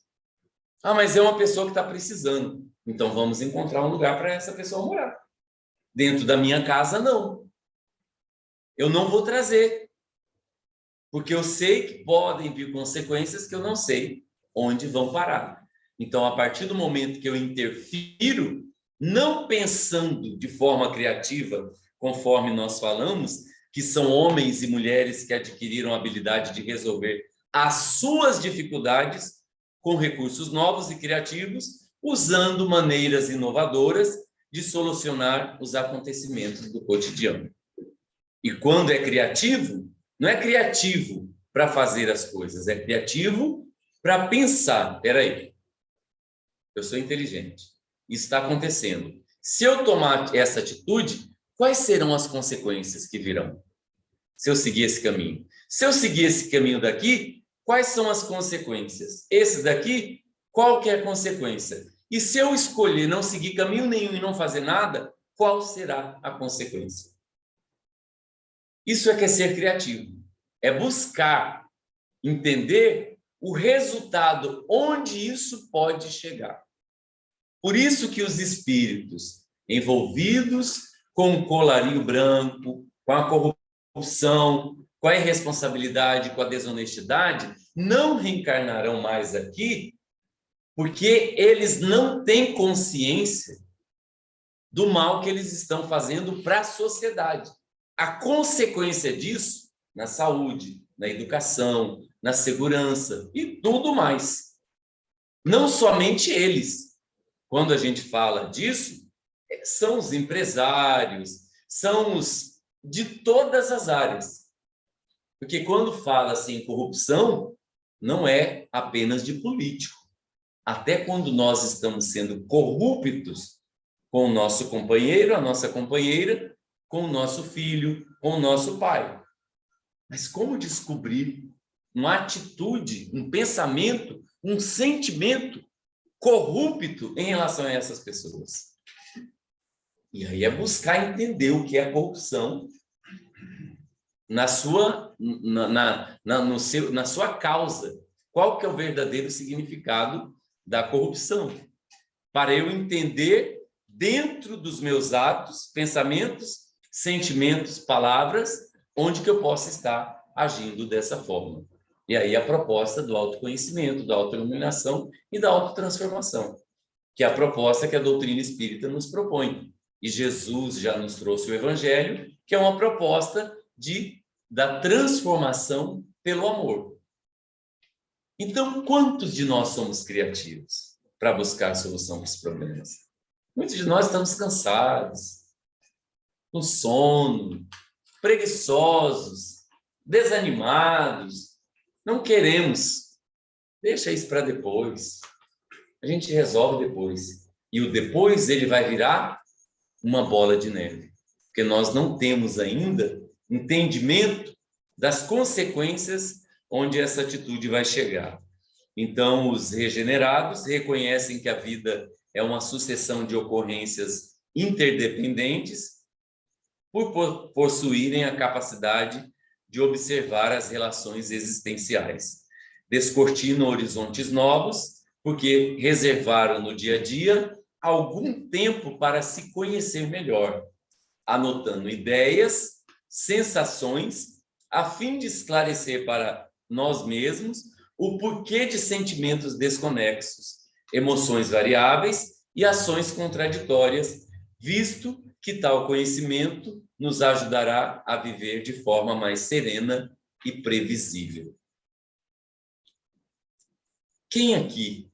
S2: Mas é uma pessoa que está precisando. Então, vamos encontrar um lugar para essa pessoa morar. Dentro da minha casa, não. Eu não vou trazer. Porque eu sei que podem vir consequências que eu não sei onde vão parar. Então, a partir do momento que eu interfiro, não pensando de forma criativa, conforme nós falamos, que são homens e mulheres que adquiriram a habilidade de resolver as suas dificuldades com recursos novos e criativos, usando maneiras inovadoras de solucionar os acontecimentos do cotidiano. E quando é criativo, não é criativo para fazer as coisas, é criativo para pensar. Espera aí, eu sou inteligente, isso está acontecendo. Se eu tomar essa atitude, quais serão as consequências que virão? Se eu seguir esse caminho. Se eu seguir esse caminho daqui, quais são as consequências? Esse daqui, qual que é a consequência? E se eu escolher não seguir caminho nenhum e não fazer nada, qual será a consequência? Isso é que é ser criativo. É buscar entender o resultado, onde isso pode chegar. Por isso que os espíritos envolvidos com o colarinho branco, com a corrupção, com a irresponsabilidade, com a desonestidade, não reencarnarão mais aqui, porque eles não têm consciência do mal que eles estão fazendo para a sociedade. A consequência disso, na saúde, na educação, na segurança e tudo mais. Não somente eles. Quando a gente fala disso, são os empresários, são os de todas as áreas. Porque quando fala-se em corrupção, não é apenas de político. Até quando nós estamos sendo corruptos com o nosso companheiro, a nossa companheira, com o nosso filho, com o nosso pai. Mas como descobrir uma atitude, um pensamento, um sentimento corrupto em relação a essas pessoas? E aí é buscar entender o que é a corrupção na sua, na sua causa. Qual que é o verdadeiro significado da corrupção? Para eu entender dentro dos meus atos, pensamentos, sentimentos, palavras, onde que eu posso estar agindo dessa forma. E aí a proposta do autoconhecimento, da autoiluminação e da autotransformação, que é a proposta que a doutrina espírita nos propõe. E Jesus já nos trouxe o Evangelho, que é uma proposta da transformação pelo amor. Então, quantos de nós somos criativos para buscar solução para os problemas? Muitos de nós estamos cansados, com sono, preguiçosos, desanimados, não queremos. Deixa isso para depois. A gente resolve depois. E o depois ele vai virar uma bola de neve. Porque nós não temos ainda entendimento das consequências onde essa atitude vai chegar. Então, os regenerados reconhecem que a vida é uma sucessão de ocorrências interdependentes por possuírem a capacidade de observar as relações existenciais. Descortinam horizontes novos, porque reservaram no dia a dia algum tempo para se conhecer melhor, anotando ideias, sensações, a fim de esclarecer para nós mesmos o porquê de sentimentos desconexos, emoções variáveis e ações contraditórias, visto que tal conhecimento nos ajudará a viver de forma mais serena e previsível. Quem aqui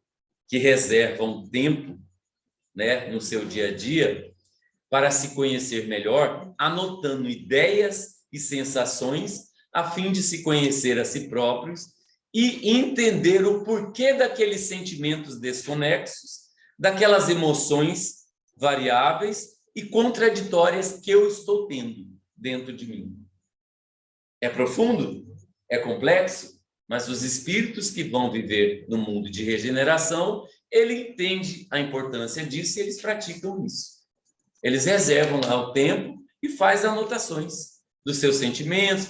S2: que reserva um tempo, né, no seu dia a dia para se conhecer melhor, anotando ideias e sensações a fim de se conhecer a si próprios e entender o porquê daqueles sentimentos desconexos, daquelas emoções variáveis e contraditórias que eu estou tendo dentro de mim? É profundo? É complexo? Mas os espíritos que vão viver no mundo de regeneração, ele entende a importância disso e eles praticam isso. Eles reservam lá o tempo e fazem anotações dos seus sentimentos,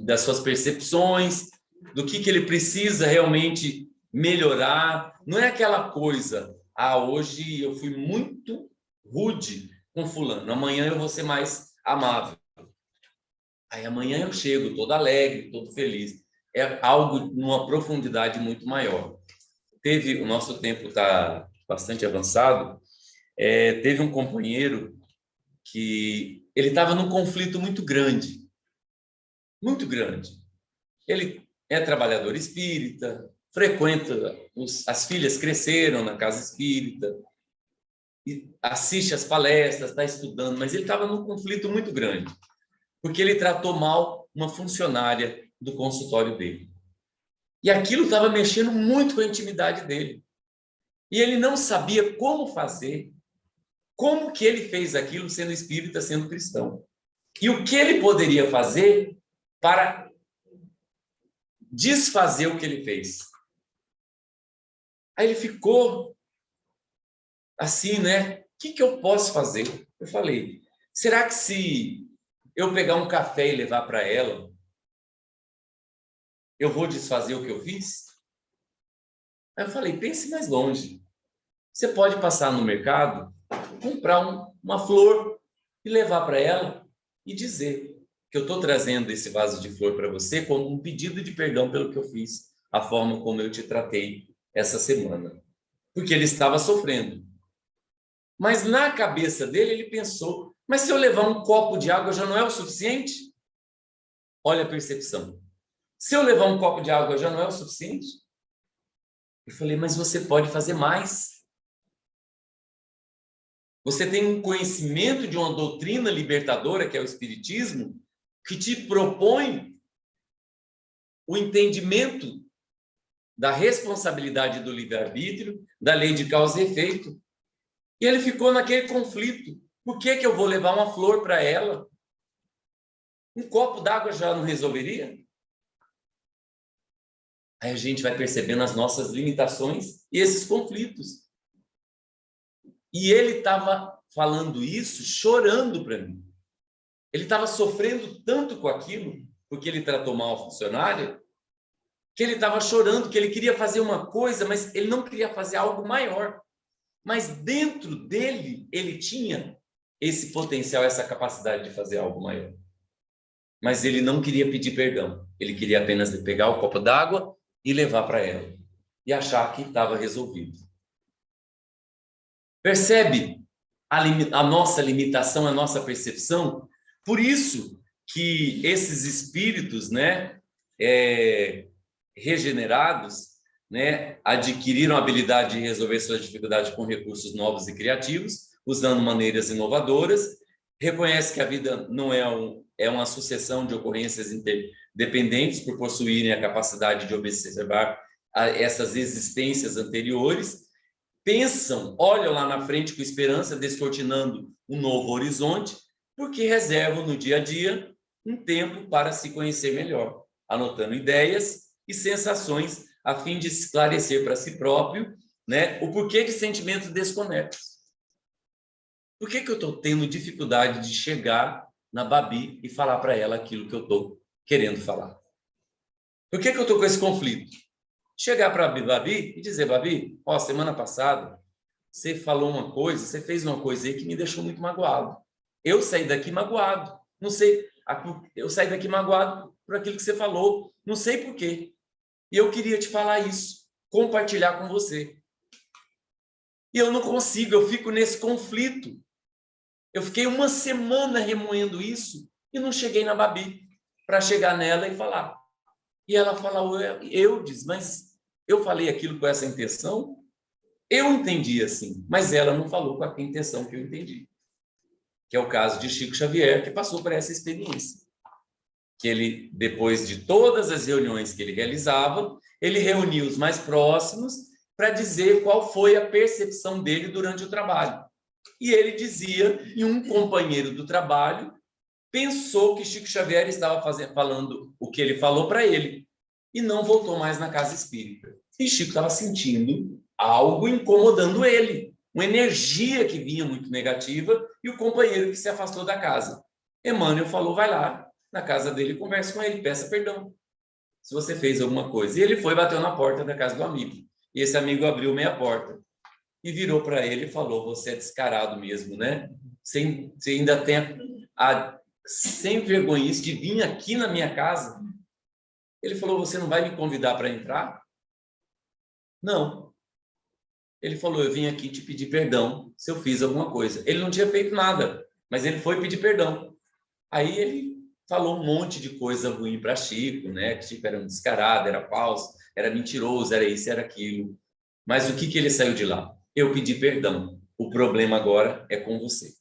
S2: das suas percepções, do que ele precisa realmente melhorar. Não é aquela coisa, hoje eu fui muito rude com fulano, amanhã eu vou ser mais amável. Aí amanhã eu chego todo alegre, todo feliz. É algo numa profundidade muito maior. O nosso tempo está bastante avançado. Teve um companheiro que ele estava num conflito muito grande. Muito grande. Ele é trabalhador espírita, frequenta, as filhas cresceram na casa espírita, assiste as palestras, está estudando, mas ele estava num conflito muito grande, porque ele tratou mal uma funcionária do consultório dele. E aquilo estava mexendo muito com a intimidade dele. E ele não sabia como fazer, como que ele fez aquilo sendo espírita, sendo cristão. E o que ele poderia fazer para desfazer o que ele fez. Aí ele ficou assim, né? O que eu posso fazer? Eu falei, será que se eu pegar um café e levar para ela, eu vou desfazer o que eu fiz? Aí eu falei, pense mais longe. Você pode passar no mercado, comprar uma flor e levar para ela e dizer que eu estou trazendo esse vaso de flor para você como um pedido de perdão pelo que eu fiz, a forma como eu te tratei essa semana. Porque ele estava sofrendo. Mas na cabeça dele, ele pensou, mas se eu levar um copo de água já não é o suficiente? Olha a percepção. Se eu levar um copo de água já não é o suficiente? Eu falei, mas você pode fazer mais. Você tem um conhecimento de uma doutrina libertadora, que é o Espiritismo, que te propõe o entendimento da responsabilidade do livre-arbítrio, da lei de causa e efeito. E ele ficou naquele conflito. Por que eu vou levar uma flor para ela? Um copo d'água já não resolveria? Aí a gente vai percebendo as nossas limitações e esses conflitos. E ele estava falando isso, chorando para mim. Ele estava sofrendo tanto com aquilo, porque ele tratou mal a funcionária, que ele estava chorando, que ele queria fazer uma coisa, mas ele não queria fazer algo maior. Mas dentro dele, ele tinha esse potencial, essa capacidade de fazer algo maior. Mas ele não queria pedir perdão. Ele queria apenas pegar o copo d'água e levar para ela. E achar que estava resolvido. Percebe a nossa limitação, a nossa percepção? Por isso que esses espíritos, né, regenerados, né, adquiriram a habilidade de resolver suas dificuldades com recursos novos e criativos, usando maneiras inovadoras, reconhece que a vida não é uma sucessão de ocorrências interdependentes por possuírem a capacidade de observar essas existências anteriores, pensam, olham lá na frente com esperança, descortinando um novo horizonte, porque reservam no dia a dia um tempo para se conhecer melhor, anotando ideias e sensações a fim de esclarecer para si próprio, né, o porquê de sentimentos desconexos. Por que eu estou tendo dificuldade de chegar na Babi e falar para ela aquilo que eu estou querendo falar? Por que eu estou com esse conflito? Chegar para a Babi e dizer, Babi, ó, semana passada você falou uma coisa, você fez uma coisa aí que me deixou muito magoado. Eu saí daqui magoado. Não sei, eu saí daqui magoado por aquilo que você falou. Não sei por quê. E eu queria te falar isso, compartilhar com você. E eu não consigo, eu fico nesse conflito. Eu fiquei uma semana remoendo isso e não cheguei na Babi para chegar nela e falar. E ela falou, eu disse, mas eu falei aquilo com essa intenção? Eu entendi assim, mas ela não falou com a intenção que eu entendi. Que é o caso de Chico Xavier, que passou por essa experiência. Que ele, depois de todas as reuniões que ele realizava, ele reuniu os mais próximos para dizer qual foi a percepção dele durante o trabalho. E ele dizia, e um companheiro do trabalho pensou que Chico Xavier estava falando o que ele falou para ele, e não voltou mais na casa espírita. E Chico estava sentindo algo incomodando ele, uma energia que vinha muito negativa, e o companheiro que se afastou da casa. Emmanuel falou, vai lá na casa dele, converse com ele, peça perdão, se você fez alguma coisa. E ele foi, bateu na porta da casa do amigo. E esse amigo abriu meia porta e virou para ele e falou, você é descarado mesmo, né? Você ainda tem a sem vergonhice de vir aqui na minha casa? Ele falou, você não vai me convidar para entrar? Não. Ele falou, eu vim aqui te pedir perdão se eu fiz alguma coisa. Ele não tinha feito nada, mas ele foi pedir perdão. Aí ele falou um monte de coisa ruim para Chico, né? Que Chico era um descarado, era falso, era mentiroso, era isso, era aquilo. Mas o que ele saiu de lá? Eu pedi perdão. O problema agora é com você.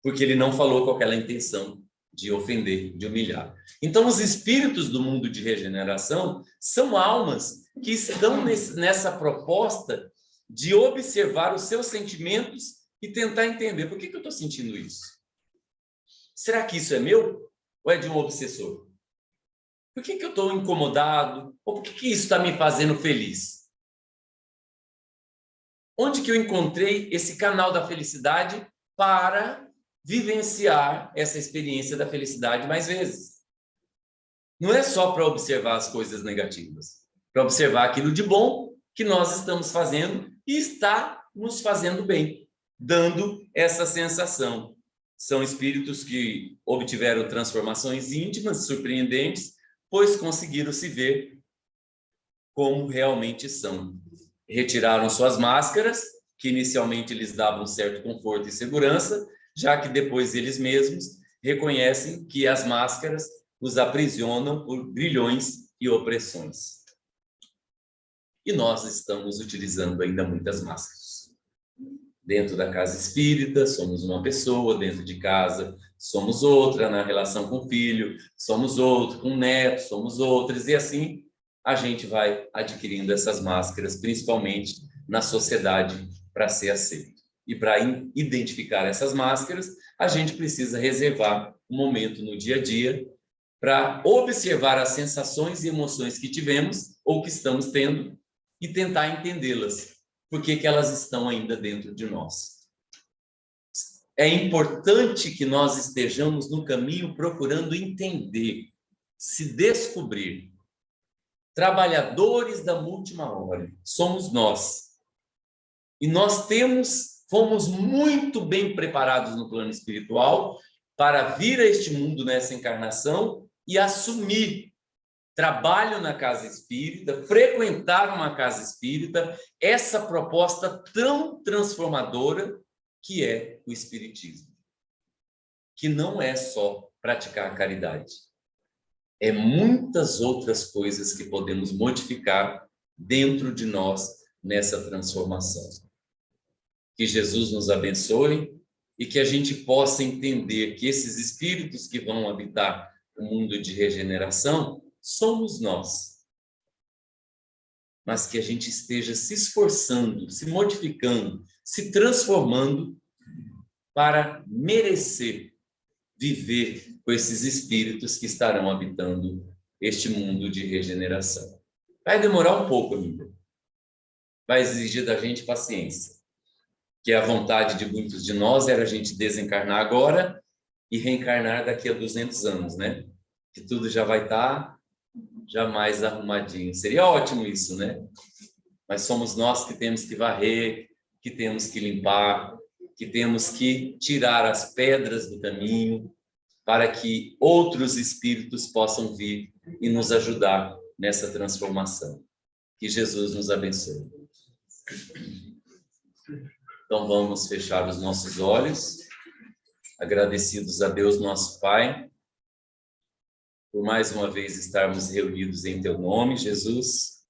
S2: Porque ele não falou com aquela intenção de ofender, de humilhar. Então, os espíritos do mundo de regeneração são almas que estão nessa proposta de observar os seus sentimentos e tentar entender por que eu estou sentindo isso. Será que isso é meu ou é de um obsessor? Por que eu estou incomodado? Ou por que isso está me fazendo feliz? Onde que eu encontrei esse canal da felicidade para vivenciar essa experiência da felicidade mais vezes? Não é só para observar as coisas negativas, para observar aquilo de bom que nós estamos fazendo e está nos fazendo bem, dando essa sensação. São espíritos que obtiveram transformações íntimas, surpreendentes, pois conseguiram se ver como realmente são. Retiraram suas máscaras, que inicialmente lhes davam certo conforto e segurança, já que depois eles mesmos reconhecem que as máscaras os aprisionam por grilhões e opressões. E nós estamos utilizando ainda muitas máscaras. Dentro da casa espírita, somos uma pessoa, dentro de casa, somos outra, na relação com o filho, somos outro, com o neto, somos outros, e assim a gente vai adquirindo essas máscaras, principalmente na sociedade, para ser aceito. E para identificar essas máscaras, a gente precisa reservar um momento no dia a dia para observar as sensações e emoções que tivemos ou que estamos tendo e tentar entendê-las. Por que elas estão ainda dentro de nós? É importante que nós estejamos no caminho procurando entender, se descobrir. Trabalhadores da última hora, somos nós. E nós fomos muito bem preparados no plano espiritual para vir a este mundo nessa encarnação e assumir trabalho na casa espírita, frequentar uma casa espírita, essa proposta tão transformadora que é o espiritismo. Que não é só praticar a caridade. É muitas outras coisas que podemos modificar dentro de nós nessa transformação. Que Jesus nos abençoe e que a gente possa entender que esses espíritos que vão habitar o mundo de regeneração somos nós. Mas que a gente esteja se esforçando, se modificando, se transformando para merecer viver com esses espíritos que estarão habitando este mundo de regeneração. Vai demorar um pouco ainda. Vai exigir da gente paciência. Que a vontade de muitos de nós era a gente desencarnar agora e reencarnar daqui a 200 anos, né? Que tudo já vai estar já mais arrumadinho. Seria ótimo isso, né? Mas somos nós que temos que varrer, que temos que limpar, que temos que tirar as pedras do caminho para que outros espíritos possam vir e nos ajudar nessa transformação. Que Jesus nos abençoe. Então vamos fechar os nossos olhos, agradecidos a Deus nosso Pai, por mais uma vez estarmos reunidos em Teu nome, Jesus.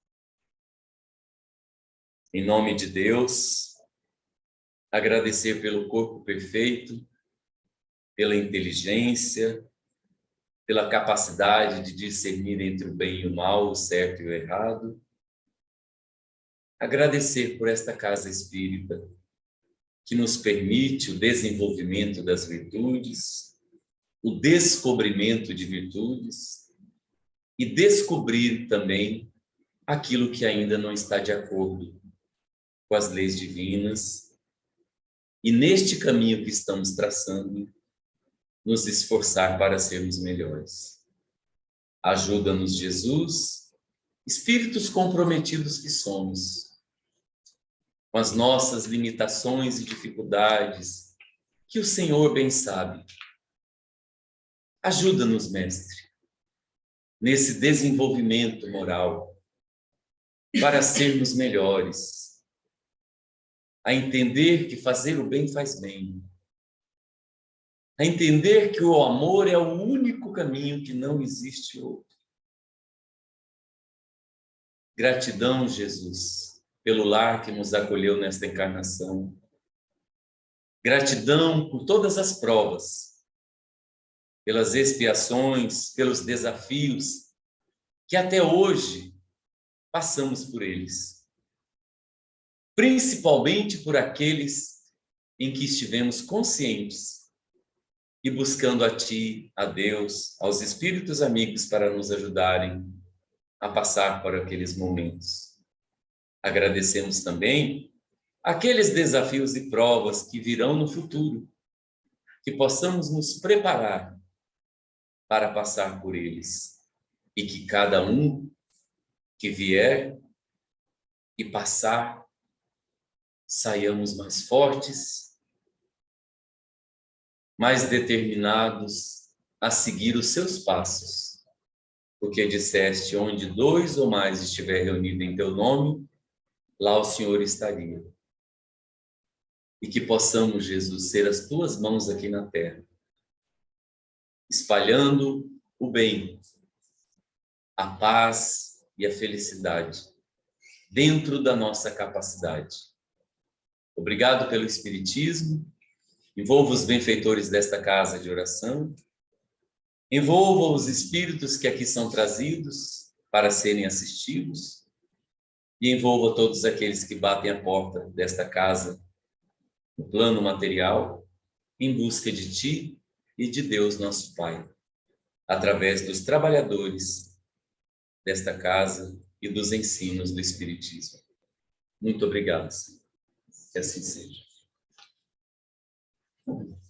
S2: Em nome de Deus, agradecer pelo corpo perfeito, pela inteligência, pela capacidade de discernir entre o bem e o mal, o certo e o errado. Agradecer por esta casa espírita, que nos permite o desenvolvimento das virtudes, o descobrimento de virtudes e descobrir também aquilo que ainda não está de acordo com as leis divinas. E neste caminho que estamos traçando, nos esforçar para sermos melhores. Ajuda-nos, Jesus, espíritos comprometidos que somos, com as nossas limitações e dificuldades, que o Senhor bem sabe. Ajuda-nos, Mestre, nesse desenvolvimento moral, para sermos melhores, a entender que fazer o bem faz bem, a entender que o amor é o único caminho, que não existe outro. Gratidão, Jesus, pelo lar que nos acolheu nesta encarnação. Gratidão por todas as provas, pelas expiações, pelos desafios que até hoje passamos por eles. Principalmente por aqueles em que estivemos conscientes e buscando a Ti, a Deus, aos espíritos amigos para nos ajudarem a passar por aqueles momentos. Agradecemos também aqueles desafios e provas que virão no futuro, que possamos nos preparar para passar por eles e que cada um que vier e passar, saiamos mais fortes, mais determinados a seguir os seus passos, porque disseste, onde 2 ou mais estiver reunido em teu nome, lá o Senhor estaria. E que possamos, Jesus, ser as tuas mãos aqui na terra, espalhando o bem, a paz e a felicidade dentro da nossa capacidade. Obrigado pelo Espiritismo. Envolva os benfeitores desta casa de oração. Envolva os espíritos que aqui são trazidos para serem assistidos. E envolva todos aqueles que batem a porta desta casa, no plano material, em busca de Ti e de Deus, nosso Pai, através dos trabalhadores desta casa e dos ensinos do Espiritismo. Muito obrigado, Senhor. Que assim seja.